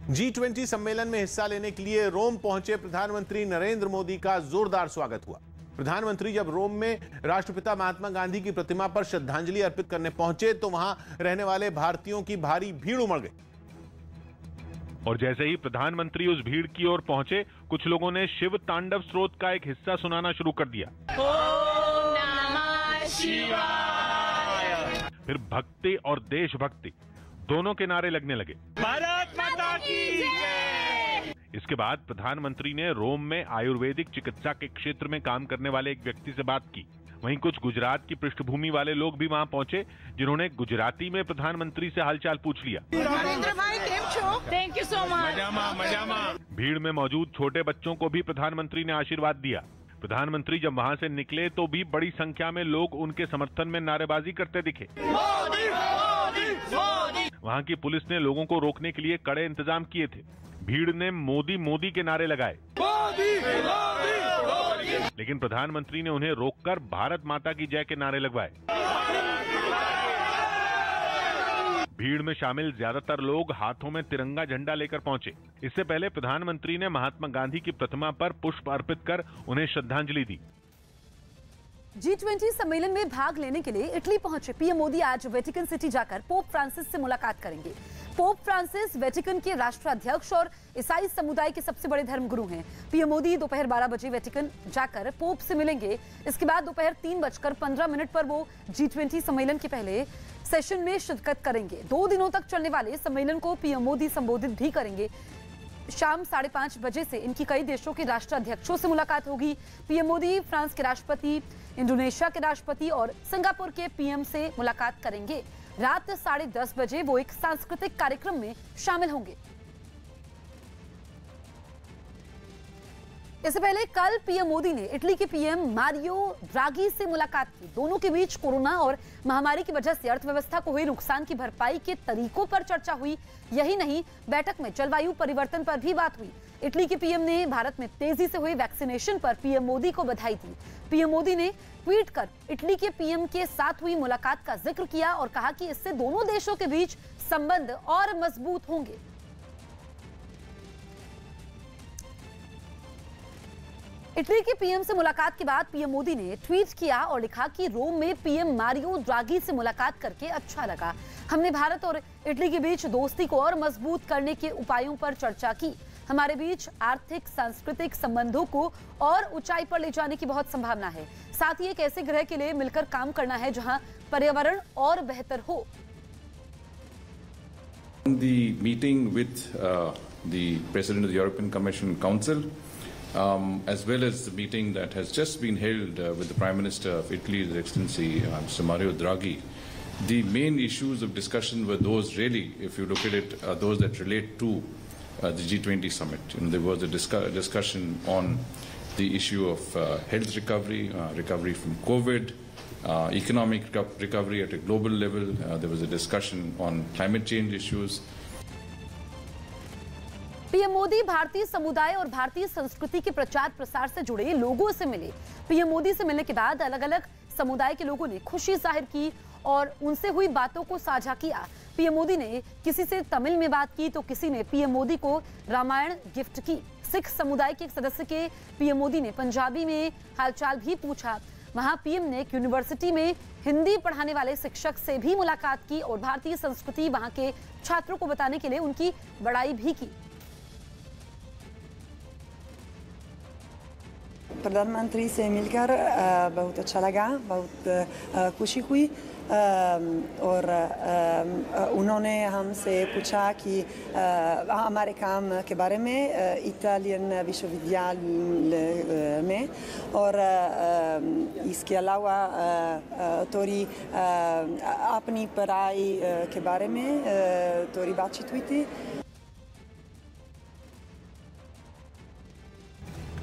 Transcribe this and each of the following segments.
G20 सम्मेलन में हिस्सा लेने के लिए रोम पहुंचे प्रधानमंत्री नरेंद्र मोदी का जोरदार स्वागत हुआ। प्रधानमंत्री जब रोम में राष्ट्रपिता महात्मा गांधी की प्रतिमा पर श्रद्धांजलि अर्पित करने पहुंचे तो वहां रहने वाले भारतीयों की भारी भीड़ उमड़ गई। और जैसे ही प्रधानमंत्री उस भीड़ की ओर पहुंचे, कुछ लोगों ने शिव तांडव स्तोत्र का एक हिस्सा सुनाना शुरू कर दिया। ओम नमः शिवाय। फिर भक्ति और देशभक्ति दोनों के नारे लगने लगे। भारत माता की जय। इसके बाद प्रधानमंत्री ने रोम में आयुर्वेदिक चिकित्सा के क्षेत्र में काम करने वाले एक व्यक्ति से बात की। वहीं कुछ गुजरात की पृष्ठभूमि वाले लोग भी वहां पहुंचे, जिन्होंने गुजराती में प्रधानमंत्री से हालचाल पूछ लिया। Thank you so much. भीड़ में मौजूद छोटे बच्चों को भी प्रधानमंत्री ने आशीर्वाद दिया। प्रधानमंत्री जब वहां से निकले तो भी बड़ी संख्या में लोग उनके समर्थन में नारेबाजी करते दिखे। वहां की पुलिस ने लोगों को रोकने के लिए कड़े इंतजाम किए थे। भीड़ ने मोदी मोदी के नारे लगाए, लेकिन प्रधानमंत्री ने उन्हें रोककर भारत माता की जय के नारे लगवाए। भीड़ में शामिल ज्यादातर लोग हाथों में तिरंगा झंडा लेकर पहुंचे। इससे पहले प्रधानमंत्री ने महात्मा गांधी की प्रतिमा पर पुष्प अर्पित कर उन्हें श्रद्धांजलि दी। G20 सम्मेलन में भाग लेने के लिए इटली पहुंचे पीएम मोदी आज वेटिकन सिटी जाकर पोप फ्रांसिस से मुलाकात करेंगे। पोप फ्रांसिस वेटिकन के राष्ट्राध्यक्ष और ईसाई समुदाय के सबसे बड़े धर्मगुरु हैं। पीएम मोदी दोपहर 12 बजे वेटिकन जाकर पोप से मिलेंगे। इसके बाद दोपहर 3:15 पर वो G20 सम्मेलन के पहले सेशन में शिरकत करेंगे। 2 दिनों तक चलने वाले सम्मेलन को पीएम मोदी संबोधित भी करेंगे। शाम 5:30 बजे से इनकी कई देशों के राष्ट्राध्यक्षों से मुलाकात होगी। पीएम मोदी फ्रांस के राष्ट्रपति, इंडोनेशिया के राष्ट्रपति और सिंगापुर के पीएम से मुलाकात करेंगे। रात 10:30 बजे वो एक सांस्कृतिक कार्यक्रम में शामिल होंगे। इससे पहले कल पीएम मोदी ने इटली के पीएम मारियो ड्रागी से मुलाकात की। दोनों के बीच कोरोना और महामारी की वजह से अर्थव्यवस्था को हुए नुकसान की भरपाई के तरीकों पर चर्चा हुई। यही नहीं, बैठक में जलवायु परिवर्तन पर भी बात हुई। इटली के पीएम ने भारत में तेजी से हुए वैक्सीनेशन पर पीएम मोदी को बधाई दी। पीएम मोदी ने ट्वीट कर इटली के पीएम के साथ हुई मुलाकात का जिक्र किया और कहा कि इससे दोनों देशों के बीच संबंध और मजबूत होंगे। इटली के पीएम से मुलाकात के बाद पीएम मोदी ने ट्वीट किया और लिखा कि रोम में पीएम मारियो ड्रागी से मुलाकात करके अच्छा लगा। हमने भारत और इटली के बीच दोस्ती को और मजबूत करने के उपायों पर चर्चा की। हमारे बीच आर्थिक सांस्कृतिक संबंधों को और ऊंचाई पर ले जाने की बहुत संभावना है। साथ ही एक ऐसे ग्रह के लिए मिलकर काम करना है जहां पर्यावरण और बेहतर हो। The meeting with the President of the European Commission Council, as well as the meeting that has just been held with the Prime Minister of Italy, His Excellency Mr. Mario Draghi, the main issues of discussion were those really, if you look at it, those that relate to the G20 summit. There was a discussion on the issue of health recovery, recovery from COVID, economic recovery at a global level. There was a discussion on climate change issues. PM Modi भारतीय समुदाय और भारतीय संस्कृति के प्रचार प्रसार से जुड़े लोगों से मिले। पीएम मोदी से मिलने के बाद अलग अलग समुदाय के लोगों ने खुशी जाहिर की और उनसे हुई बातों को साझा किया। पीएम मोदी ने किसी से तमिल में बात की तो किसी ने पीएम मोदी को रामायण गिफ्ट की। सिख समुदाय के एक सदस्य के पीएम मोदी ने पंजाबी में हालचाल भी पूछा। वहां पीएम ने एक यूनिवर्सिटी में हिंदी पढ़ाने वाले शिक्षक से भी मुलाकात की और भारतीय संस्कृति वहां के छात्रों को बताने के लिए उनकी बड़ाई भी की। प्रधानमंत्री से मिलकर बहुत अच्छा लगा, बहुत खुशी हुई और उन्होंने हमसे पूछा कि हमारे काम के बारे में इटालियन विश्वविद्यालय में और इसके अलावा थोड़ी अपनी पढ़ाई के बारे में थोड़ी बातचीत हुई थी।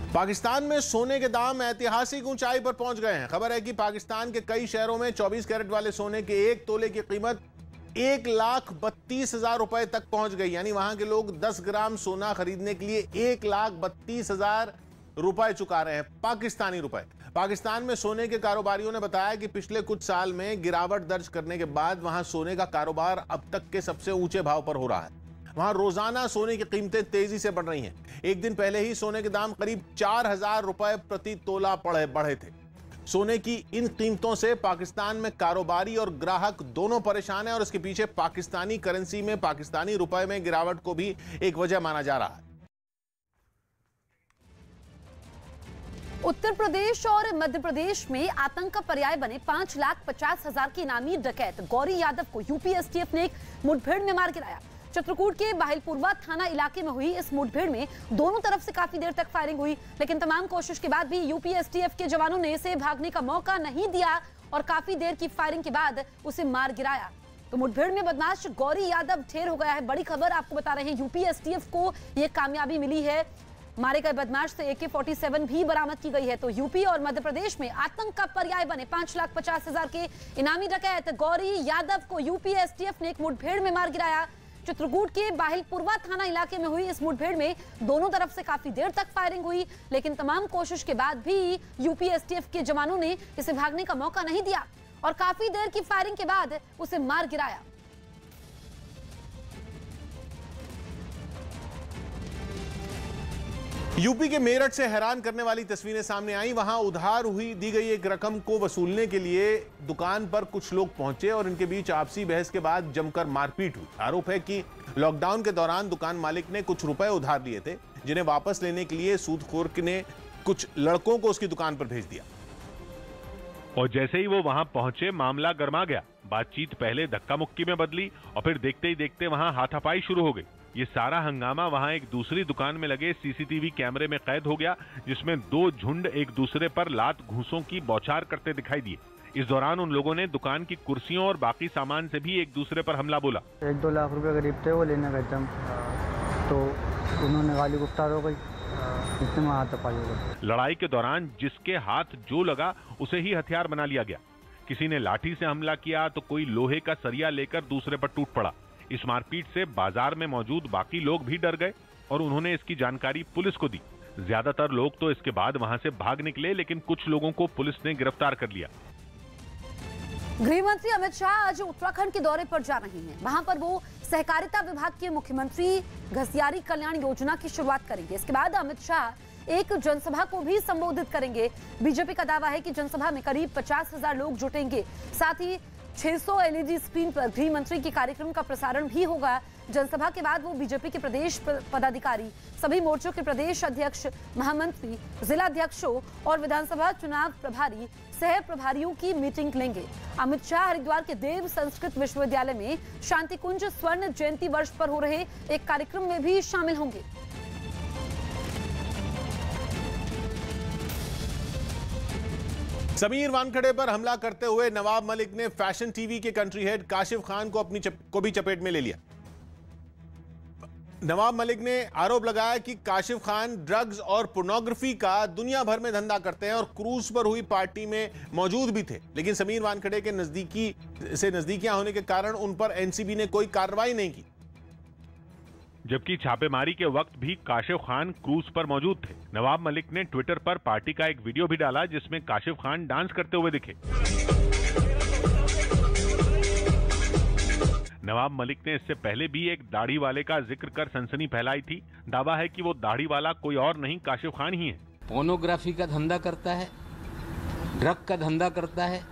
पाकिस्तान में सोने के दाम ऐतिहासिक ऊंचाई पर पहुंच गए हैं। खबर है कि पाकिस्तान के कई शहरों में 24 कैरेट वाले सोने के 1 तोले की कीमत 1,32,000 रुपए तक पहुंच गई। यानी वहां के लोग 10 ग्राम सोना खरीदने के लिए 1,32,000 रुपए चुका रहे हैं, पाकिस्तानी रुपए। पाकिस्तान में सोने के कारोबारियों ने बताया कि पिछले कुछ साल में गिरावट दर्ज करने के बाद वहां सोने का कारोबार अब तक के सबसे ऊंचे भाव पर हो रहा है। वहां रोजाना सोने की कीमतें तेजी से बढ़ रही हैं। एक दिन पहले ही सोने के दाम करीब 4,000 रुपए प्रति तोला बढ़े थे। सोने की इन कीमतों से पाकिस्तान में कारोबारी और ग्राहक दोनों परेशान हैं और इसके पीछे पाकिस्तानी करेंसी में, पाकिस्तानी रुपए में गिरावट को भी एक वजह माना जा रहा है। उत्तर प्रदेश और मध्य प्रदेश में आतंक का पर्याय बने 5,50,000 के इनामी डकैत गौरी यादव को यूपी एसटीएफ ने एक मुठभेड़ में मार गिराया। चित्रकूट के बाहिलपुरवा थाना इलाके में हुई इस मुठभेड़ में दोनों तरफ से काफी देर तक फायरिंग हुई, लेकिन तमाम कोशिश के बाद भी यूपी एसटीएफ के जवानों ने इसे भागने का मौका नहीं दिया और काफी देर की फायरिंग के बाद उसे मार गिराया। तो मुठभेड़ में बदमाश गौरी यादव ढेर हो गया है। बड़ी खबर आपको बता रहे हैं, यूपी एसटीएफ को यह कामयाबी मिली है। मारे गए बदमाश से AK-47 भी बरामद की गई है। तो यूपी और मध्य प्रदेश में आतंक का पर्याय बने 5,50,000 के इनामी डकैत गौरी यादव को यूपी एसटीएफ ने एक मुठभेड़ में मार गिराया। चित्रकूट के बाहिलपुरवा थाना इलाके में हुई इस मुठभेड़ में दोनों तरफ से काफी देर तक फायरिंग हुई, लेकिन तमाम कोशिश के बाद भी यूपी एसटीएफ के जवानों ने इसे भागने का मौका नहीं दिया और काफी देर की फायरिंग के बाद उसे मार गिराया। यूपी के मेरठ से हैरान करने वाली तस्वीरें सामने आई। वहां उधार दी गई एक रकम को वसूलने के लिए दुकान पर कुछ लोग पहुंचे और इनके बीच आपसी बहस के बाद जमकर मारपीट हुई। आरोप है कि लॉकडाउन के दौरान दुकान मालिक ने कुछ रुपए उधार लिए थे, जिन्हें वापस लेने के लिए सूदखोर ने कुछ लड़कों को उसकी दुकान पर भेज दिया और जैसे ही वो वहां पहुंचे मामला गर्मा गया। बातचीत पहले धक्का मुक्की में बदली और फिर देखते ही देखते वहां हाथापाई शुरू हो गई। ये सारा हंगामा वहां एक दूसरी दुकान में लगे सीसीटीवी कैमरे में कैद हो गया, जिसमें दो झुंड एक दूसरे पर लात घूंसों की बौछार करते दिखाई दिए। इस दौरान उन लोगों ने दुकान की कुर्सियों और बाकी सामान से भी एक दूसरे पर हमला बोला। 1-2 लाख रुपए करीब थे, वो लेने गए थे तो उन्होंने गाली गुफ्तार हो गई, इतने में हाथापाई हो गई। लड़ाई के दौरान जिसके हाथ जो लगा उसे ही हथियार बना लिया गया। किसी ने लाठी से हमला किया तो कोई लोहे का सरिया लेकर दूसरे पर टूट पड़ा। इस मारपीट से बाजार में मौजूद बाकी लोग भी डर गए और उन्होंने इसकी जानकारी पुलिस को दी। ज्यादातर लोग तो इसके बाद वहां से भाग निकले, लेकिन कुछ लोगों को पुलिस ने गिरफ्तार कर लिया। गृह मंत्री अमित शाह आज उत्तराखंड के दौरे पर जा रहे हैं। वहां पर वो सहकारिता विभाग के मुख्यमंत्री घसियारी कल्याण योजना की शुरुआत करेंगे। इसके बाद अमित शाह एक जनसभा को भी संबोधित करेंगे। बीजेपी का दावा है कि जनसभा में करीब 50,000 लोग जुटेंगे। साथ ही 600 LED स्क्रीन पर गृह मंत्री के कार्यक्रम का प्रसारण भी होगा। जनसभा के बाद वो बीजेपी के प्रदेश पदाधिकारी, सभी मोर्चों के प्रदेश अध्यक्ष, महामंत्री, जिलाध्यक्षों और विधानसभा चुनाव प्रभारी, सह प्रभारियों की मीटिंग लेंगे। अमित शाह हरिद्वार के देव संस्कृत विश्वविद्यालय में शांति कुंज स्वर्ण जयंती वर्ष पर हो रहे एक कार्यक्रम में भी शामिल होंगे। समीर वानखेड़े पर हमला करते हुए नवाब मलिक ने फैशन टीवी के कंट्री हेड काशिफ खान को भी चपेट में ले लिया। नवाब मलिक ने आरोप लगाया कि काशिफ खान ड्रग्स और पोर्नोग्राफी का दुनिया भर में धंधा करते हैं और क्रूज पर हुई पार्टी में मौजूद भी थे, लेकिन समीर वानखेड़े के नजदीकियां होने के कारण उन पर एनसीबी ने कोई कार्रवाई नहीं की। जबकि छापेमारी के वक्त भी काशिफ खान क्रूज पर मौजूद थे। नवाब मलिक ने ट्विटर पर पार्टी का एक वीडियो भी डाला जिसमें काशिफ खान डांस करते हुए दिखे। नवाब मलिक ने इससे पहले भी एक दाढ़ी वाले का जिक्र कर सनसनी फैलाई थी। दावा है कि वो दाढ़ी वाला कोई और नहीं काशिफ खान ही है। पोर्नोग्राफी का धंधा करता है, ड्रग का धंधा करता है,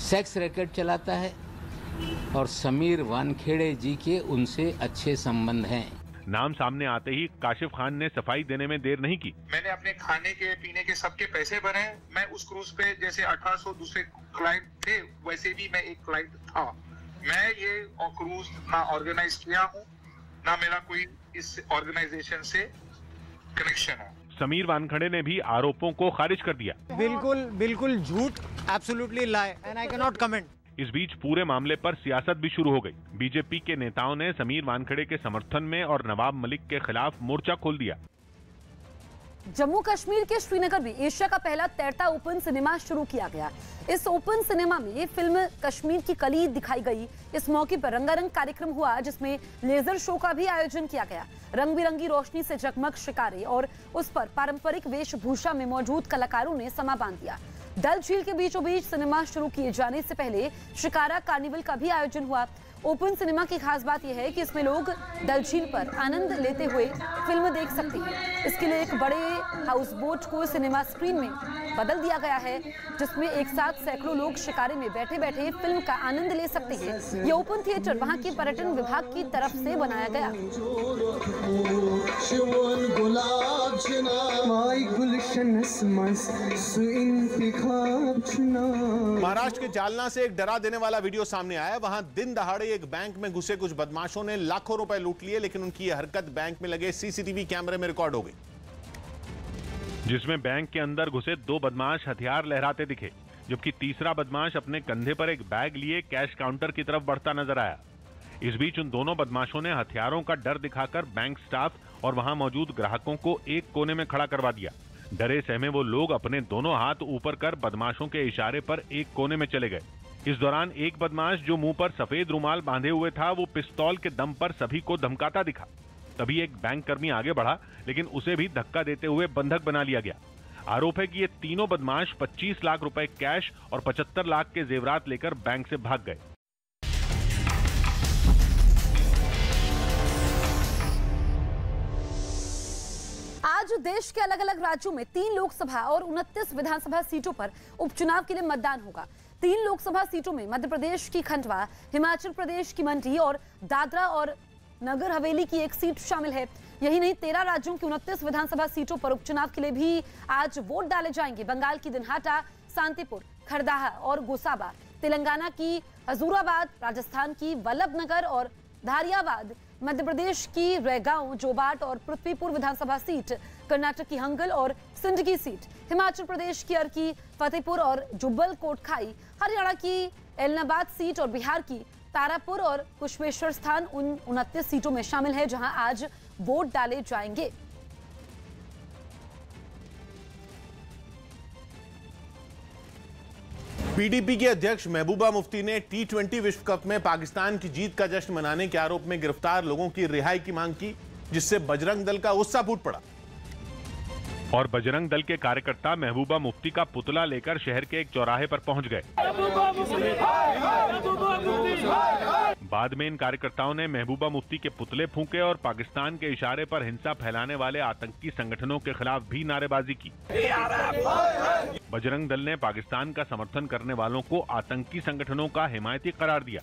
सेक्स रैकेट चलाता है और समीर वानखेड़े जी के उनसे अच्छे संबंध हैं। नाम सामने आते ही काशिफ खान ने सफाई देने में देर नहीं की। मैंने अपने खाने के पीने के सबके पैसे भरे। मैं उस क्रूज पे जैसे 1800 दूसरे क्लाइंट थे वैसे भी मैं एक क्लाइंट था। मैं ये क्रूज ना ऑर्गेनाइज किया हूँ ना मेरा कोई इस ऑर्गेनाइजेशन से कनेक्शन है। समीर वानखेड़े ने भी आरोपों को खारिज कर दिया। बिल्कुल झूठ, absolutely lie and I can not comment. इस बीच पूरे मामले पर सियासत भी शुरू हो गई। बीजेपी के नेताओं ने समीर वानखेड़े के समर्थन में और नवाब मलिक के खिलाफ मोर्चा खोल दिया। जम्मू कश्मीर के श्रीनगर में एशिया का पहला तैरता ओपन सिनेमा शुरू किया गया। इस ओपन सिनेमा में फिल्म कश्मीर की कली दिखाई गई। इस मौके पर रंगारंग कार्यक्रम हुआ जिसमें लेजर शो का भी आयोजन किया गया। रंग बिरंगी रोशनी से जगमग शिकारे और उस पर पारंपरिक वेशभूषा में मौजूद कलाकारों ने समा बांध दिया। डल झील के बीचों बीच सिनेमा शुरू किए जाने से पहले शिकारा कार्निवल का भी आयोजन हुआ। ओपन सिनेमा की खास बात यह है कि इसमें लोग डल झील पर आनंद लेते हुए फिल्म देख सकते हैं। इसके लिए एक बड़े हाउस बोट को सिनेमा स्क्रीन में बदल दिया गया है, जिसमें एक साथ सैकड़ों लोग शिकारे में बैठे बैठे फिल्म का आनंद ले सकते हैं। ये ओपन थिएटर वहां के पर्यटन विभाग की तरफ से बनाया गया। महाराष्ट्र के जालना से एक डरा देने वाला वीडियो सामने आया। वहां दिन दहाड़े एक बैंक में घुसे कुछ बदमाशों ने लाखों रुपए लूट लिए, लेकिन उनकी यह हरकत बैंक में लगे सीसीटीवी कैमरे में रिकॉर्ड हो गई, जिसमें बैंक के अंदर घुसे 2 बदमाश हथियार लहराते दिखे, जबकि तीसरा बदमाश अपने कंधे पर एक बैग लिए कैश काउंटर की तरफ बढ़ता नजर आया। इस बीच उन दोनों बदमाशों ने हथियारों का डर दिखाकर बैंक स्टाफ और वहां मौजूद ग्राहकों को एक कोने में खड़ा करवा दिया। डरे सहमे वो लोग अपने दोनों हाथ ऊपर कर बदमाशों के इशारे पर एक कोने में चले गए। इस दौरान एक बदमाश जो मुंह पर सफेद रुमाल बांधे हुए था, वो पिस्तौल के दम पर सभी को धमकाता दिखा। तभी एक बैंक कर्मी आगे बढ़ा, लेकिन उसे भी धक्का देते हुए बंधक बना लिया गया। आरोप है कि ये तीनों बदमाश 25 लाख रुपए कैश और 75 लाख के जेवरात लेकर बैंक से भाग गए। आज देश के अलग अलग राज्यों में 3 लोकसभा और 29 विधानसभा सीटों पर उपचुनाव के लिए मतदान होगा। 3 लोकसभा सीटों में मध्य प्रदेश की खंडवा, हिमाचल प्रदेश की मंडी और दादरा और नगर हवेली की एक सीट शामिल है। यही नहीं, 13 राज्यों की 29 विधानसभा सीटों पर उपचुनाव के लिए भी आज वोट डाले जाएंगे। बंगाल की दिनहाटा, शांतिपुर, खरदाहा और गोसाबा, तेलंगाना की हजूराबाद, राजस्थान की वल्लभनगर और धारियाबाद, मध्य प्रदेश की रैगांव, जोबाट और पृथ्वीपुर विधानसभा सीट, कर्नाटक की हंगल और सिंदगी सीट, हिमाचल प्रदेश की अर्की, फतेहपुर और जुब्बल कोटखाई, हरियाणा की एलनाबाद सीट और बिहार की तारापुर और कुशवेश्वर स्थान उन 29 सीटों में शामिल है जहां आज वोट डाले जाएंगे। पीडीपी के अध्यक्ष महबूबा मुफ्ती ने T20 विश्व कप में पाकिस्तान की जीत का जश्न मनाने के आरोप में गिरफ्तार लोगों की रिहाई की मांग की, जिससे बजरंग दल का गुस्सा फूट पड़ा और बजरंग दल के कार्यकर्ता महबूबा मुफ्ती का पुतला लेकर शहर के एक चौराहे पर पहुंच गए। बाद में इन कार्यकर्ताओं ने महबूबा मुफ्ती के पुतले फूंके और पाकिस्तान के इशारे पर हिंसा फैलाने वाले आतंकी संगठनों के खिलाफ भी नारेबाजी की। बजरंग दल ने पाकिस्तान का समर्थन करने वालों को आतंकी संगठनों का हिमायती करार दिया।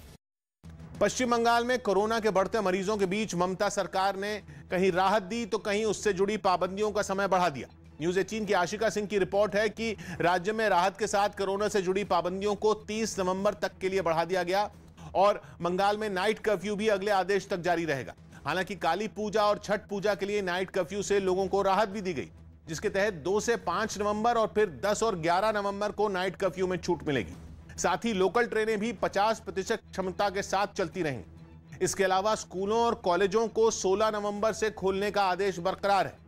पश्चिम बंगाल में कोरोना के बढ़ते मरीजों के बीच ममता सरकार ने कहीं राहत दी तो कहीं उससे जुड़ी पाबंदियों का समय बढ़ा दिया। न्यूज़ 18 की आशिका सिंह की रिपोर्ट है कि राज्य में राहत के साथ कोरोना से जुड़ी पाबंदियों को 30 नवंबर तक के लिए बढ़ा दिया गया और बंगाल में नाइट कर्फ्यू भी अगले आदेश तक जारी रहेगा। हालांकि काली पूजा और छठ पूजा के लिए नाइट कर्फ्यू से लोगों को राहत भी दी गई, जिसके तहत 2 से 5 नवंबर और फिर 10 और 11 नवंबर को नाइट कर्फ्यू में छूट मिलेगी। साथ ही लोकल ट्रेनें भी 50% क्षमता के साथ चलती रहेंगी। इसके अलावा स्कूलों और कॉलेजों को 16 नवंबर से खोलने का आदेश बरकरार है।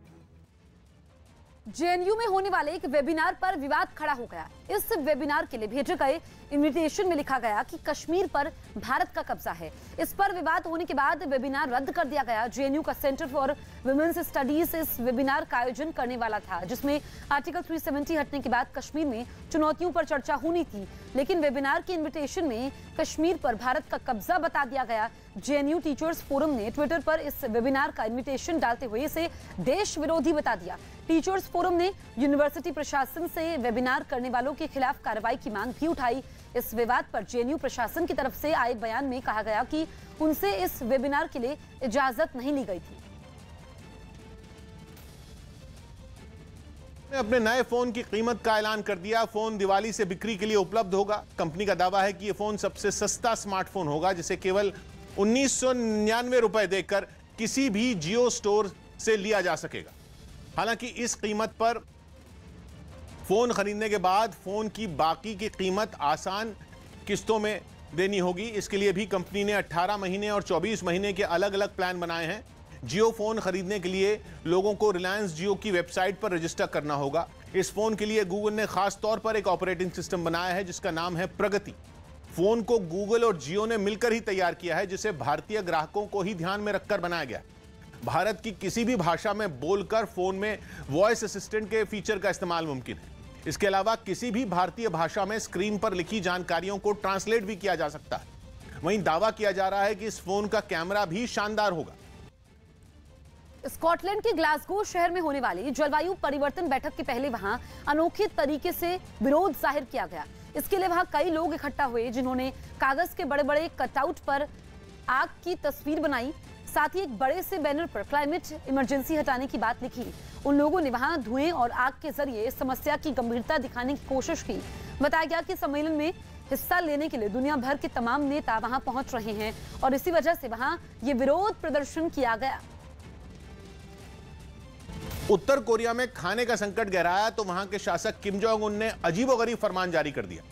जेएनयू में होने वाले एक वेबिनार पर विवाद खड़ा हो गया। इस वेबिनार के लिए भेजे गए इनविटेशन में लिखा गया कि कश्मीर पर भारत का कब्जा है। इस पर विवाद होने के बाद वेबिनार रद्द कर दिया गया। जेएनयू का सेंटर फॉर वुमेन्स स्टडीज इस वेबिनार का आयोजन करने वाला था, जिसमें आर्टिकल 370 हटने के बाद कश्मीर में चुनौतियों पर चर्चा होनी थी, लेकिन वेबिनार के इन्विटेशन में कश्मीर पर भारत का कब्जा बता दिया गया। जेएनयू टीचर्स फोरम ने ट्विटर पर इस वेबिनार का इन्विटेशन डालते हुए इसे देश विरोधी बता दिया। टीचर्स फोरम ने यूनिवर्सिटी प्रशासन से वेबिनार करने वालों के खिलाफ कार्रवाई की मांग भी उठाई। इस विवाद पर जेएनयू प्रशासन की तरफ से आए बयान में कहा गया कि उनसे इस वेबिनार के लिए इजाजत नहीं ली गई थी। अपने नए फोन की कीमत का ऐलान कर दिया। फोन दिवाली से बिक्री के लिए उपलब्ध होगा। कंपनी का दावा है कि यह फोन सबसे सस्ता स्मार्टफोन होगा, जिसे केवल 1999 रुपए देकर किसी भी जियो स्टोर से लिया जा सकेगा। हालांकि इस कीमत पर फोन खरीदने के बाद फोन की बाकी की कीमत आसान किस्तों में देनी होगी। इसके लिए भी कंपनी ने 18 महीने और 24 महीने के अलग अलग प्लान बनाए हैं। जियो फोन खरीदने के लिए लोगों को रिलायंस जियो की वेबसाइट पर रजिस्टर करना होगा। इस फोन के लिए गूगल ने खास तौर पर एक ऑपरेटिंग सिस्टम बनाया है, जिसका नाम है प्रगति। फोन को गूगल और जियो ने मिलकर ही तैयार किया है, जिसे भारतीय ग्राहकों को ही ध्यान में रखकर बनाया गया। भारत की किसी भी भाषा में बोलकर फोन में वॉइस असिस्टेंट के फीचर का इस्तेमाल मुमकिन है। इसके अलावा किसी भी भारतीय भाषा में स्क्रीन पर लिखी जानकारियों को ट्रांसलेट भी किया जा सकता है। वहीं दावा किया जा रहा है कि इस फोन का कैमरा भी शानदार होगा। स्कॉटलैंड के ग्लासगो शहर में होने वाली जलवायु परिवर्तन बैठक के पहले वहां अनोखे तरीके से विरोध जाहिर किया गया। इसके लिए वहां कई लोग इकट्ठा हुए जिन्होंने कागज के बड़े बड़े कटआउट पर आग की तस्वीर बनाई, साथ ही एक बड़े से बैनर पर क्लाइमेट इमरजेंसी हटाने की बात लिखी। उन लोगों ने वहां धुएं और आग के जरिए समस्या की गंभीरता दिखाने की कोशिश की। बताया गया कि सम्मेलन में हिस्सा लेने के लिए दुनिया भर के तमाम नेता वहां पहुंच रहे हैं और इसी वजह से वहां ये विरोध प्रदर्शन किया गया। उत्तर कोरिया में खाने का संकट गहराया तो वहां के शासक किम जोंग उन ने अजीबोगरीब फरमान जारी कर दिया।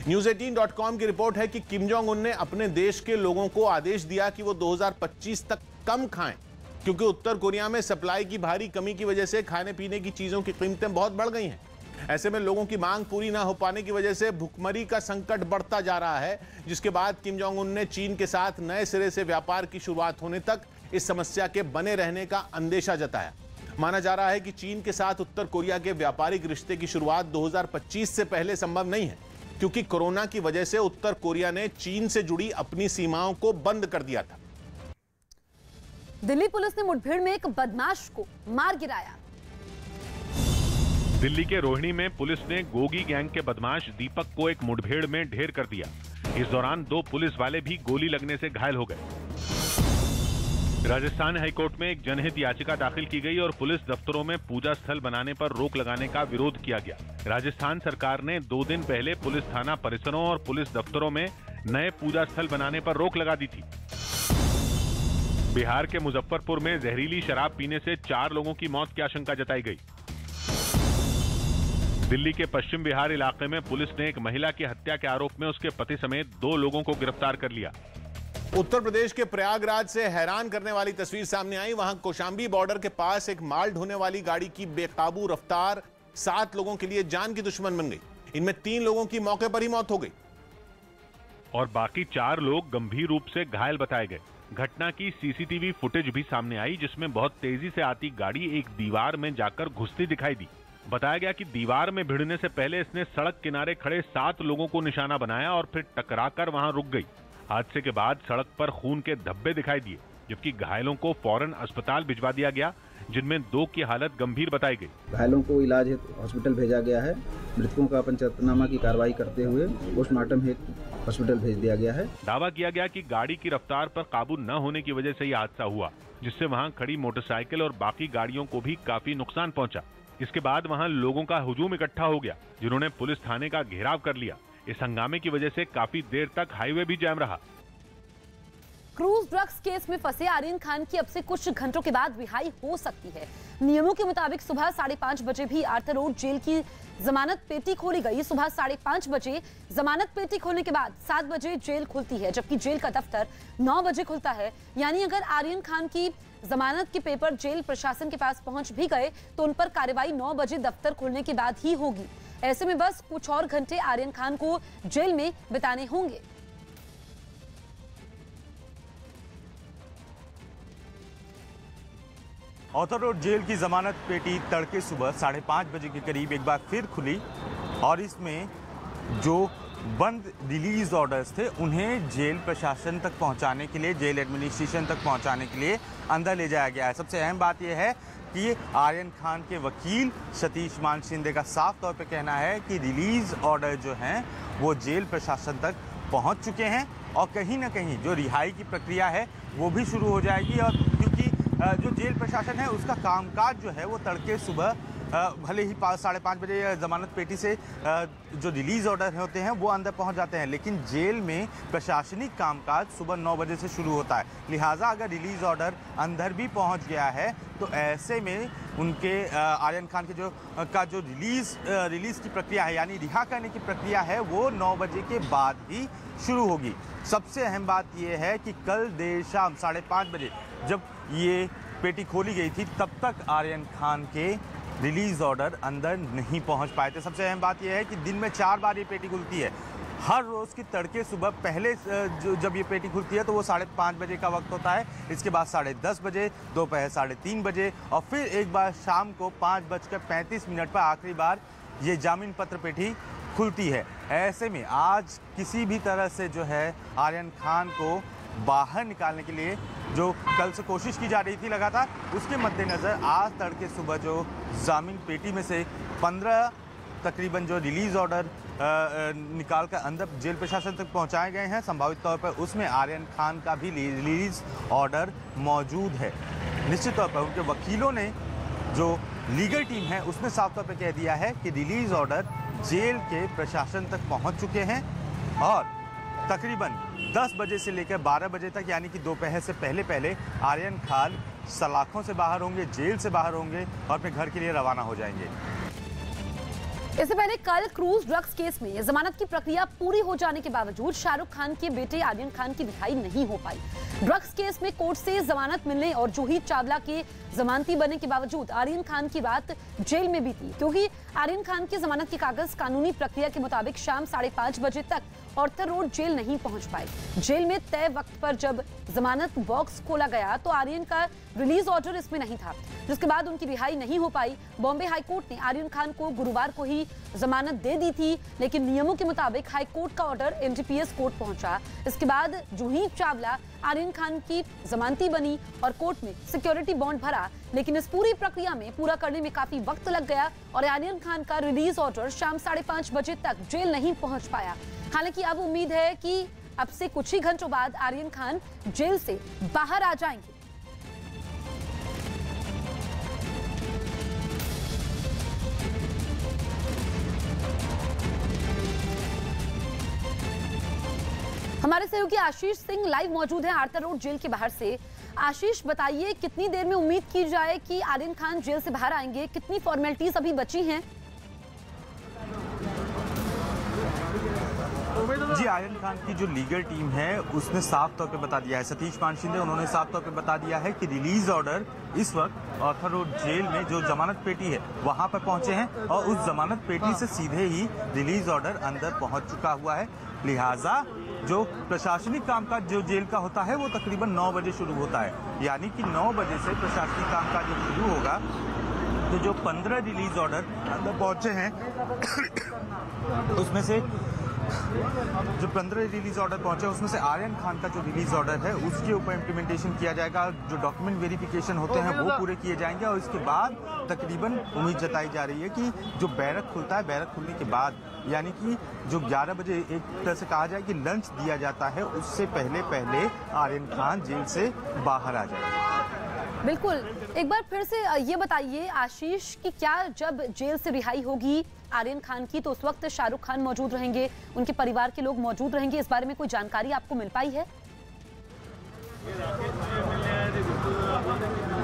News18.com की रिपोर्ट है कि किम जोंग उन ने अपने देश के लोगों को आदेश दिया कि वो 2025 तक कम खाएं, क्योंकि उत्तर कोरिया में सप्लाई की भारी कमी की वजह से खाने पीने की चीजों की कीमतें बहुत बढ़ गई हैं। ऐसे में लोगों की मांग पूरी ना हो पाने की वजह से भुखमरी का संकट बढ़ता जा रहा है, जिसके बाद किम जोंग उन ने चीन के साथ नए सिरे से व्यापार की शुरुआत होने तक इस समस्या के बने रहने का अंदेशा जताया। माना जा रहा है कि चीन के साथ उत्तर कोरिया के व्यापारिक रिश्ते की शुरुआत 2025 से पहले संभव नहीं है, क्योंकि कोरोना की वजह से उत्तर कोरिया ने चीन से जुड़ी अपनी सीमाओं को बंद कर दिया था। दिल्ली पुलिस ने मुठभेड़ में एक बदमाश को मार गिराया। दिल्ली के रोहिणी में पुलिस ने गोगी गैंग के बदमाश दीपक को एक मुठभेड़ में ढेर कर दिया। इस दौरान 2 पुलिस वाले भी गोली लगने से घायल हो गए। राजस्थान हाईकोर्ट में एक जनहित याचिका दाखिल की गई और पुलिस दफ्तरों में पूजा स्थल बनाने पर रोक लगाने का विरोध किया गया। राजस्थान सरकार ने 2 दिन पहले पुलिस थाना परिसरों और पुलिस दफ्तरों में नए पूजा स्थल बनाने पर रोक लगा दी थी। बिहार के मुजफ्फरपुर में जहरीली शराब पीने से 4 लोगों की मौत की आशंका जताई गई। दिल्ली के पश्चिम बिहार इलाके में पुलिस ने एक महिला की हत्या के आरोप में उसके पति समेत 2 लोगों को गिरफ्तार कर लिया। उत्तर प्रदेश के प्रयागराज से हैरान करने वाली तस्वीर सामने आई। वहां कौशांबी बॉर्डर के पास एक माल ढोने वाली गाड़ी की बेकाबू रफ्तार 7 लोगों के लिए जान की दुश्मन बन गई। इनमें 3 लोगों की मौके पर ही मौत हो गई और बाकी 4 लोग गंभीर रूप से घायल बताए गए। घटना की सीसीटीवी फुटेज भी सामने आई, जिसमें बहुत तेजी से आती गाड़ी एक दीवार में जाकर घुसती दिखाई दी। बताया गया कि दीवार में भिड़ने से पहले इसने सड़क किनारे खड़े 7 लोगों को निशाना बनाया और फिर टकराकर वहां रुक गई। हादसे के बाद सड़क पर खून के धब्बे दिखाई दिए, जबकि घायलों को फौरन अस्पताल भिजवा दिया गया, जिनमें 2 की हालत गंभीर बताई गई। घायलों को इलाज हेतु हॉस्पिटल भेजा गया है। मृतकों का पंचनामा की कार्रवाई करते हुए पोस्टमार्टम हेतु हॉस्पिटल भेज दिया गया है। दावा किया गया कि गाड़ी की रफ्तार पर काबू न होने की वजह से यह हादसा हुआ, जिससे वहां खड़ी मोटरसाइकिल और बाकी गाड़ियों को भी काफी नुकसान पहुंचा। इसके बाद वहां लोगों का हुजूम इकट्ठा हो गया, जिन्होंने पुलिस थाने का घेराव कर लिया। इस हंगामे की वजह से काफी देर तक हाईवे भी जाम रहा। क्रूज ड्रग्स केस में फंसे आर्यन खान की अब से कुछ घंटों के बाद रिहाई हो सकती है। नियमों के मुताबिक सुबह 5:30 बजे भी आर्थर रोड जेल की जमानत पेटी खोली गई। सुबह 5:30 बजे जमानत पेटी खोलने के बाद 7 बजे जेल खुलती है, जबकि जेल का दफ्तर 9 बजे खुलता है। यानी अगर आर्यन खान की जमानत के पेपर जेल प्रशासन के पास पहुंच भी गए तो उन पर कार्रवाई 9 बजे दफ्तर खुलने के बाद ही होगी। ऐसे में बस कुछ और घंटे आर्यन खान को जेल में बिताने होंगे। आर्थर रोड जेल की जमानत पेटी तड़के सुबह 5:30 बजे के करीब एक बार फिर खुली और इसमें जो बंद रिलीज ऑर्डर्स थे उन्हें जेल प्रशासन तक पहुंचाने के लिए, जेल एडमिनिस्ट्रेशन तक पहुंचाने के लिए अंदर ले जाया गया है। सबसे अहम बात यह है कि आर्यन खान के वकील सतीश मान शिंदे का साफ तौर पे कहना है कि रिलीज ऑर्डर जो हैं वो जेल प्रशासन तक पहुंच चुके हैं और कहीं ना कहीं जो रिहाई की प्रक्रिया है वो भी शुरू हो जाएगी। और क्योंकि जो जेल प्रशासन है उसका कामकाज जो है वो तड़के सुबह भले ही 5:30 बजे जमानत पेटी से जो रिलीज ऑर्डर होते हैं वो अंदर पहुंच जाते हैं, लेकिन जेल में प्रशासनिक कामकाज सुबह 9 बजे से शुरू होता है। लिहाजा अगर रिलीज ऑर्डर अंदर भी पहुंच गया है तो ऐसे में उनके आर्यन खान के जो रिलीज की प्रक्रिया है, यानी रिहा करने की प्रक्रिया है, वो 9 बजे के बाद ही शुरू होगी। सबसे अहम बात यह है कि कल देर शाम 5:30 बजे जब ये पेटी खोली गई थी तब तक आर्यन खान के रिलीज ऑर्डर अंदर नहीं पहुंच पाए थे। सबसे अहम बात यह है कि दिन में 4 बार ये पेटी खुलती है। हर रोज़ की तड़के सुबह पहले जब ये पेटी खुलती है तो वो 5:30 बजे का वक्त होता है, इसके बाद 10:30 बजे, दोपहर 3:30 बजे और फिर एक बार शाम को 5:35 पर आखिरी बार ये जामीन पत्र पेटी खुलती है। ऐसे में आज किसी भी तरह से जो है आर्यन खान को बाहर निकालने के लिए जो कल से कोशिश की जा रही थी लगातार, उसके मद्देनज़र आज तड़के सुबह जो जामीन पेटी में से 15 तकरीबन जो रिलीज़ ऑर्डर निकाल कर अंदर जेल प्रशासन तक पहुंचाए गए हैं, संभावित तौर पर उसमें आर्यन खान का भी रिलीज़ ऑर्डर मौजूद है। निश्चित तौर पर उनके वकीलों ने जो लीगल टीम है उसने साफ तौर पर कह दिया है कि रिलीज़ ऑर्डर जेल के प्रशासन तक पहुंच चुके हैं और तकरीबन 10 बजे से लेकर 12 बजे तक, यानी कि दोपहर से पहले पहले आर्यन खान सलाखों से बाहर होंगे, जेल से बाहर होंगे और अपने घर के लिए रवाना हो जाएंगे। इससे पहले कल क्रूज ड्रग्स केस में जमानत की प्रक्रिया पूरी हो जाने के बावजूद शाहरुख खान के बेटे आर्यन खान की रिहाई नहीं हो पाई। ड्रग्स केस में कोर्ट से जमानत मिलने और जूही चावला के जमानती बनने के बावजूद आर्यन खान की रात जेल में बीती, क्योंकि आर्यन खान की जमानत के कागज कानूनी प्रक्रिया के मुताबिक शाम 5:30 बजे तक ऑर्थर रोड जेल नहीं पहुंच पाए। जेल में तय वक्त पर जब जमानत बॉक्स खोला गया तो आर्यन का रिलीज ऑर्डर इसमें नहीं था, जिसके बाद उनकी रिहाई नहीं हो पाई। बॉम्बे हाईकोर्ट ने आर्यन खान को गुरुवार को ही जमानत दे दी थी, लेकिन नियमों के मुताबिक हाईकोर्ट का ऑर्डर एनडीपीएस कोर्ट पहुंचा। इसके बाद जूही चावला आर्यन खान की जमानती बनी और कोर्ट में सिक्योरिटी बॉन्ड भरा, लेकिन इस पूरी प्रक्रिया में पूरा करने में काफी वक्त लग गया और आर्यन खान का रिलीज ऑर्डर शाम 5:30 बजे तक जेल नहीं पहुंच पाया। हालांकि अब उम्मीद है कि अब से कुछ ही घंटों बाद आर्यन खान जेल से बाहर आ जाएंगे। हमारे सहयोगी आशीष सिंह लाइव मौजूद हैं आर्थर रोड जेल के बाहर से। आशीष, बताइए कितनी देर में उम्मीद की जाए कि आर्यन खान जेल से बाहर आएंगे, कितनी फॉर्मेलिटीज अभी बची हैं? जी, आर्यन खान की जो लीगल टीम है उसने साफ तौर पे बता दिया है, सतीश पान शिंदे उन्होंने साफ तौर पे बता दिया है कि रिलीज ऑर्डर इस वक्त आर्थर रोड जेल में जो जमानत पेटी है वहां पर पहुंचे हैं और उस जमानत पेटी से सीधे ही रिलीज ऑर्डर अंदर पहुंच चुका हुआ है। लिहाजा जो प्रशासनिक कामकाज जो जेल का होता है वो तकरीबन 9 बजे शुरू होता है, यानी कि 9 बजे से प्रशासनिक कामकाज जब शुरू होगा तो जो 15 रिलीज ऑर्डर अंदर पहुंचे हैं उसमें से जो 15 रिलीज ऑर्डर पहुंचे उसमें से आर्यन खान का जो रिलीज ऑर्डर है उसके ऊपर इम्प्लीमेंटेशन किया जाएगा, जो डॉक्यूमेंट वेरिफिकेशन होते हैं वो पूरे किए जाएंगे और इसके बाद तकरीबन उम्मीद जताई जा रही है कि जो बैरक खुलता है, बैरक खुलने के बाद यानी कि जो 11 बजे एक तरह से कहा जाए कि लंच दिया जाता है उससे पहले पहले आर्यन खान जेल से बाहर आ जाएंगे। बिल्कुल, एक बार फिर से ये बताइए आशीष कि क्या जब जेल से रिहाई होगी आर्यन खान की तो उस वक्त शाहरुख खान मौजूद रहेंगे, उनके परिवार के लोग मौजूद रहेंगे, इस बारे में कोई जानकारी आपको मिल पाई है?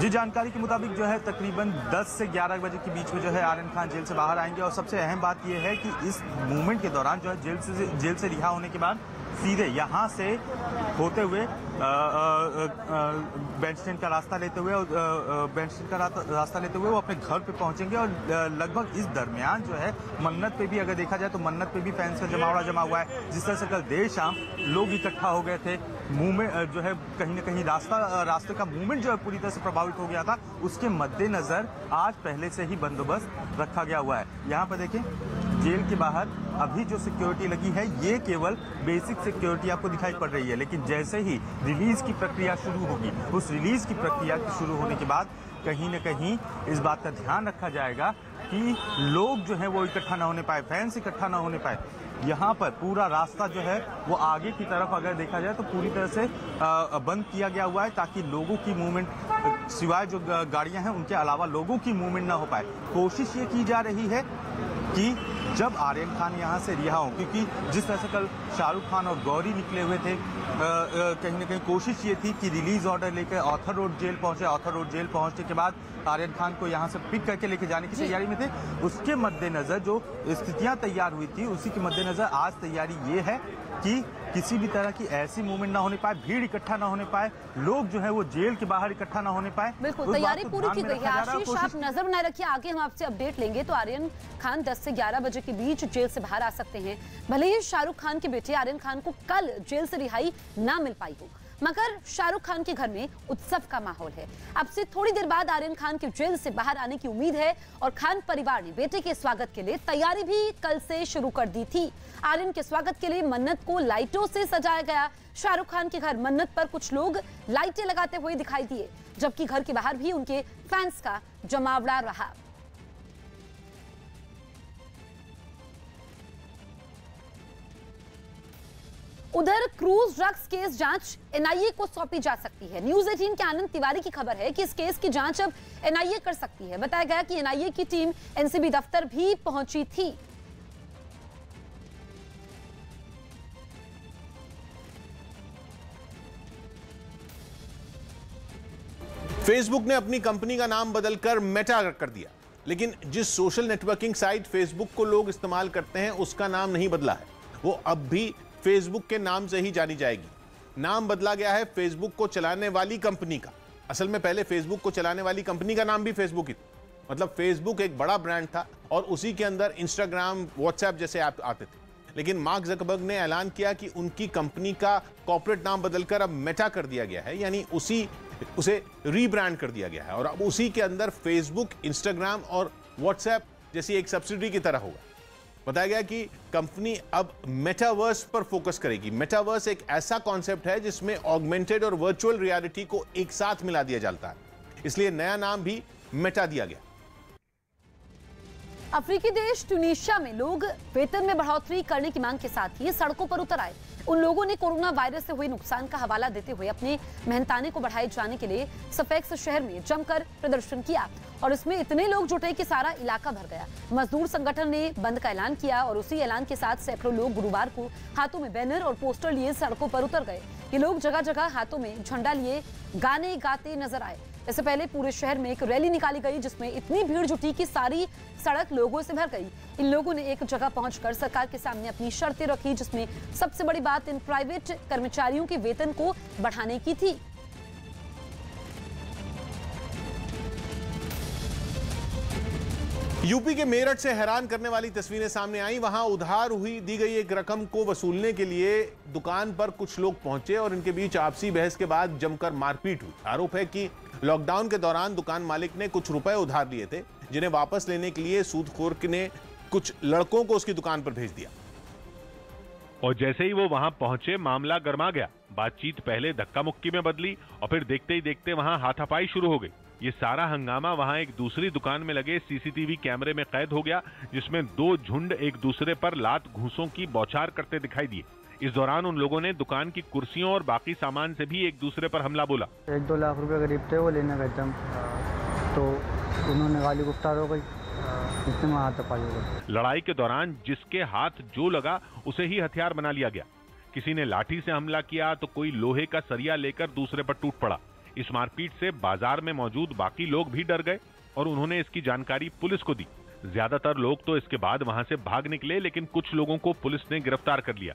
जी, जानकारी के मुताबिक जो है तकरीबन 10 से 11 बजे के बीच में जो है आर्यन खान जेल से बाहर आएंगे और सबसे अहम बात यह है कि इस मूवमेंट के दौरान जो है जेल से रिहा होने के बाद सीधे यहाँ से होते हुए बेंच स्टैंड का रास्ता लेते हुए वो अपने घर पे पहुंचेंगे और लगभग इस दरमियान जो है मन्नत पे भी अगर देखा जाए तो मन्नत पे भी फैंस का जमावड़ा जमा हुआ है। जिस तरह से कल देर शाम लोग इकट्ठा हो गए थे, मूवमेंट जो है कहीं ना कहीं रास्ते का मूवमेंट जो है पूरी तरह से प्रभावित हो गया था, उसके मद्देनजर आज पहले से ही बंदोबस्त रखा गया हुआ है। यहाँ पर देखें जेल के बाहर अभी जो सिक्योरिटी लगी है ये केवल बेसिक सिक्योरिटी आपको दिखाई पड़ रही है, लेकिन जैसे ही रिलीज की प्रक्रिया शुरू होगी उस रिलीज की प्रक्रिया शुरू होने के बाद कहीं न कहीं इस बात का ध्यान रखा जाएगा कि लोग जो है वो इकट्ठा ना होने पाए, फैंस इकट्ठा ना होने पाए। यहाँ पर पूरा रास्ता जो है वो आगे की तरफ अगर देखा जाए तो पूरी तरह से बंद किया गया हुआ है ताकि लोगों की मूवमेंट सिवाय जो गाड़ियां हैं उनके अलावा लोगों की मूवमेंट ना हो पाए। कोशिश ये की जा रही है कि जब आर्यन खान यहाँ से रिहा हो, क्योंकि जिस तरह से कल शाहरुख खान और गौरी निकले हुए थे कहीं ना कहीं कोशिश ये थी कि रिलीज ऑर्डर लेकर आर्थर रोड जेल पहुंचे, आर्थर रोड जेल पहुंचने के बाद आर्यन खान को यहाँ से पिक करके लेके जाने की तैयारी में थे। उसके मद्देनजर जो स्थितियां तैयार हुई थी उसी के मद्देनजर आज तैयारी ये है कि किसी भी तरह की ऐसी मूवमेंट ना होने पाए, भीड़ इकट्ठा ना होने पाए, लोग जो है वो जेल के बाहर इकट्ठा ना होने पाए। बिल्कुल, तैयारी पूरी की गई है। आशीष, आप नजर बनाए रखिए, आगे हम आपसे अपडेट लेंगे। तो आर्यन खान 10 से 11 बजे के बीच जेल से बाहर आ सकते हैं। भले ही शाहरुख खान के बेटे आर्यन खान को कल जेल से रिहाई ना मिल पाई हो, मगर शाहरुख खान के घर में उत्सव का माहौल है। अब से थोड़ी देर बाद आर्यन खान के जेल से बाहर आने की उम्मीद है और खान परिवार ने बेटे के स्वागत के लिए तैयारी भी कल से शुरू कर दी थी। आर्यन के स्वागत के लिए मन्नत को लाइटों से सजाया गया। शाहरुख खान के घर मन्नत पर कुछ लोग लाइटें लगाते हुए दिखाई दिए, जबकि घर के बाहर भी उनके फैंस का जमावड़ा रहा। उधर क्रूज ड्रग्स केस जांच एनआईए को सौंपी जा सकती है। न्यूज 18 के आनंद तिवारी की खबर है कि इस केस की जांच अब एनआईए कर सकती है। बताया गया कि एनआईए की टीम एनसीबी दफ्तर भी पहुंची थी। फेसबुक ने अपनी कंपनी का नाम बदलकर मेटा कर दिया, लेकिन जिस सोशल नेटवर्किंग साइट फेसबुक को लोग इस्तेमाल करते हैं उसका नाम नहीं बदला है। वो अब भी फेसबुक के नाम से ही जानी जाएगी। नाम बदला गया है फेसबुक को चलाने वाली कंपनी का। असल में पहले फेसबुक को चलाने वाली कंपनी का नाम भी फेसबुक ही था। मतलब फेसबुक एक बड़ा ब्रांड था और उसी के अंदर इंस्टाग्राम, व्हाट्सएप जैसे ऐप आते थे। लेकिन मार्क ज़करबर्ग ने ऐलान किया कि उनकी कंपनी का कॉर्पोरेट नाम बदलकर अब मेटा कर दिया गया है, यानी उसे रीब्रांड कर दिया गया है और अब उसी के अंदर फेसबुक, इंस्टाग्राम और व्हाट्सएप जैसी एक सब्सिडरी की तरह होगा। बताया गया कि कंपनी अब मेटावर्स पर फोकस करेगी। मेटावर्स एक ऐसा कॉन्सेप्ट है जिसमें ऑगमेंटेड और वर्चुअल रियलिटी को एक साथ मिला दिया जाता है, इसलिए नया नाम भी मेटा दिया गया। अफ्रीकी देश ट्यूनीशिया में लोग वेतन में बढ़ोतरी करने की मांग के साथ ही सड़कों पर उतर आए। उन लोगों ने कोरोना वायरस से हुए नुकसान का हवाला देते हुए अपने मेहनताने को बढ़ाए जाने के लिए सफेक्स शहर में जमकर प्रदर्शन किया और इसमें इतने लोग जुटे कि सारा इलाका भर गया। मजदूर संगठन ने बंद का ऐलान किया और उसी ऐलान के साथ सैकड़ों लोग गुरुवार को हाथों में बैनर और पोस्टर लिए सड़कों पर उतर गए। ये लोग जगह जगह हाथों में झंडा लिए गाने गाते नजर आए। इससे पहले पूरे शहर में एक रैली निकाली गई जिसमें इतनी भीड़ जुटी कि सारी सड़क लोगों से भर गई। इन लोगों ने एक जगह पहुंचकर सरकार के सामने अपनी शर्तें रखी, जिसमें सबसे बड़ी बात इन प्राइवेट कर्मचारियों के वेतन को बढ़ाने की थी। यूपी के मेरठ से हैरान करने वाली तस्वीरें सामने आई। वहां उधार दी गई एक रकम को वसूलने के लिए दुकान पर कुछ लोग पहुंचे और इनके बीच आपसी बहस के बाद जमकर मारपीट हुई। आरोप है कि लॉकडाउन के दौरान दुकान मालिक ने कुछ रुपए उधार लिए थे, जिन्हें वापस लेने के लिए सूदखोर ने कुछ लड़कों को उसकी दुकान पर भेज दिया और जैसे ही वो वहां पहुंचे मामला गर्मा गया। बातचीत पहले धक्का मुक्की में बदली और फिर देखते ही देखते वहां हाथापाई शुरू हो गई। ये सारा हंगामा वहां एक दूसरी दुकान में लगे सीसीटीवी कैमरे में कैद हो गया, जिसमें दो झुंड एक दूसरे पर लात घूंसों की बौछार करते दिखाई दिए। इस दौरान उन लोगों ने दुकान की कुर्सियों और बाकी सामान से भी एक दूसरे पर हमला बोला। 1-2 लाख रुपए करीब थे, वो लेने गए थे तो उन्होंने गाली गुफ्तार हो गई, इतने हाथापाई हो गई। लड़ाई के दौरान जिसके हाथ जो लगा उसे ही हथियार बना लिया गया। किसी ने लाठी से हमला किया तो कोई लोहे का सरिया लेकर दूसरे पर टूट पड़ा। इस मारपीट से बाजार में मौजूद बाकी लोग भी डर गए और उन्होंने इसकी जानकारी पुलिस को दी। ज्यादातर लोग तो इसके बाद वहां से भाग निकले, लेकिन कुछ लोगों को पुलिस ने गिरफ्तार कर लिया।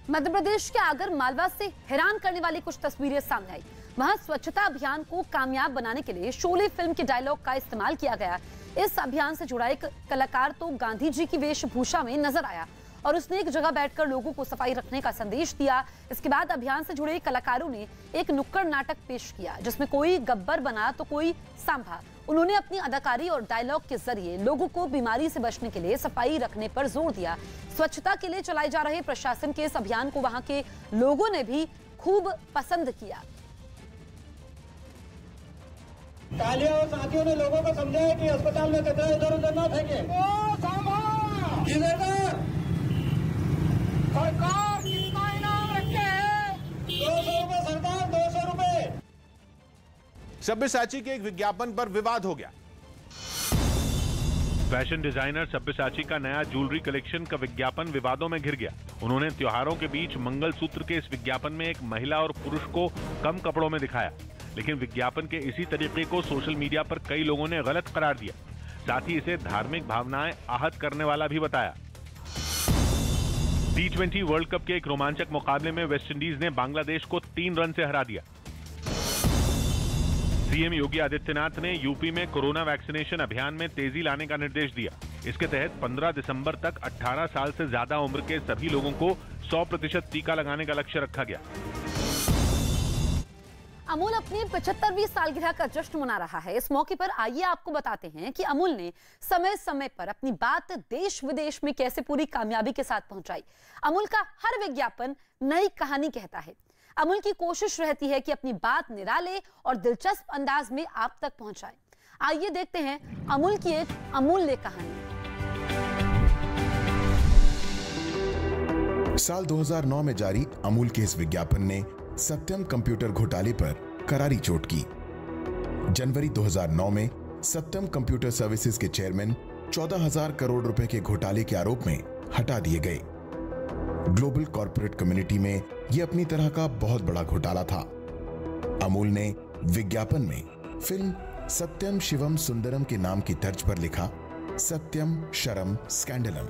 मध्य प्रदेश के आगर मालवा से हैरान करने वाली कुछ तस्वीरें सामने आई। वहां स्वच्छता अभियान को कामयाब बनाने के लिए शोले फिल्म के डायलॉग का इस्तेमाल किया गया। इस अभियान से जुड़ा एक कलाकार तो गांधी जी की वेशभूषा में नजर आया और उसने एक जगह बैठकर लोगों को सफाई रखने का संदेश दिया। इसके बाद अभियान से जुड़े कलाकारों ने एक नुक्कड़ नाटक पेश किया, जिसमें कोई गब्बर बना तो कोई सांभा। उन्होंने अपनी अदाकारी और डायलॉग के जरिए लोगों को बीमारी से बचने के लिए सफाई रखने पर जोर दिया। स्वच्छता के लिए चलाए जा रहे प्रशासन के इस अभियान को वहां के लोगों ने भी खूब पसंद किया। तालियां और साथियों ने लोगों को समझाया कि अस्पताल में कचरा इधर उधर ना फेंके। सरकार कितना इनाम रखे हैं? 200 रुपए सरकार, 200 रुपए। सब्यसाची के एक विज्ञापन पर विवाद हो गया। फैशन डिजाइनर सब्यसाची का नया ज्वेलरी कलेक्शन का विज्ञापन विवादों में घिर गया। उन्होंने त्योहारों के बीच मंगलसूत्र के इस विज्ञापन में एक महिला और पुरुष को कम कपड़ों में दिखाया, लेकिन विज्ञापन के इसी तरीके को सोशल मीडिया पर कई लोगों ने गलत करार दिया। साथ ही इसे धार्मिक भावनाएं आहत करने वाला भी बताया। T20 वर्ल्ड कप के एक रोमांचक मुकाबले में वेस्टइंडीज ने बांग्लादेश को 3 रन से हरा दिया। सीएम योगी आदित्यनाथ ने यूपी में कोरोना वैक्सीनेशन अभियान में तेजी लाने का निर्देश दिया। इसके तहत 15 दिसंबर तक 18 साल से ज्यादा उम्र के सभी लोगों को 100% टीका लगाने का लक्ष्य रखा गया। अमूल अपनी 75वीं सालगिरह का जश्न मना रहा है। इस मौके पर आइए आपको बताते हैं कि अमूल ने समय समय पर अपनी बात देश विदेश में कैसे पूरी कामयाबी के साथ पहुंचाई। अमूल का हर विज्ञापन नई कहानी कहता है। अमूल की कोशिश रहती है कि अपनी बात निराले और दिलचस्प अंदाज में आप तक पहुंचाए। आइए देखते हैं अमूल की एक अमूल्य कहानी। साल 2009 में जारी अमूल के इस विज्ञापन ने सत्यम कंप्यूटर घोटाले पर करारी चोट की। जनवरी 2009 में सत्यम कंप्यूटर सर्विसेज के चेयरमैन 14,000 करोड़ रुपए के घोटाले के आरोप में हटा दिए गए। ग्लोबल कॉर्पोरेट कम्युनिटी में यह अपनी तरह का बहुत बड़ा घोटाला था। अमूल ने विज्ञापन में फिल्म सत्यम शिवम सुंदरम के नाम की तर्ज पर लिखा सत्यम शरम स्कैंडलम।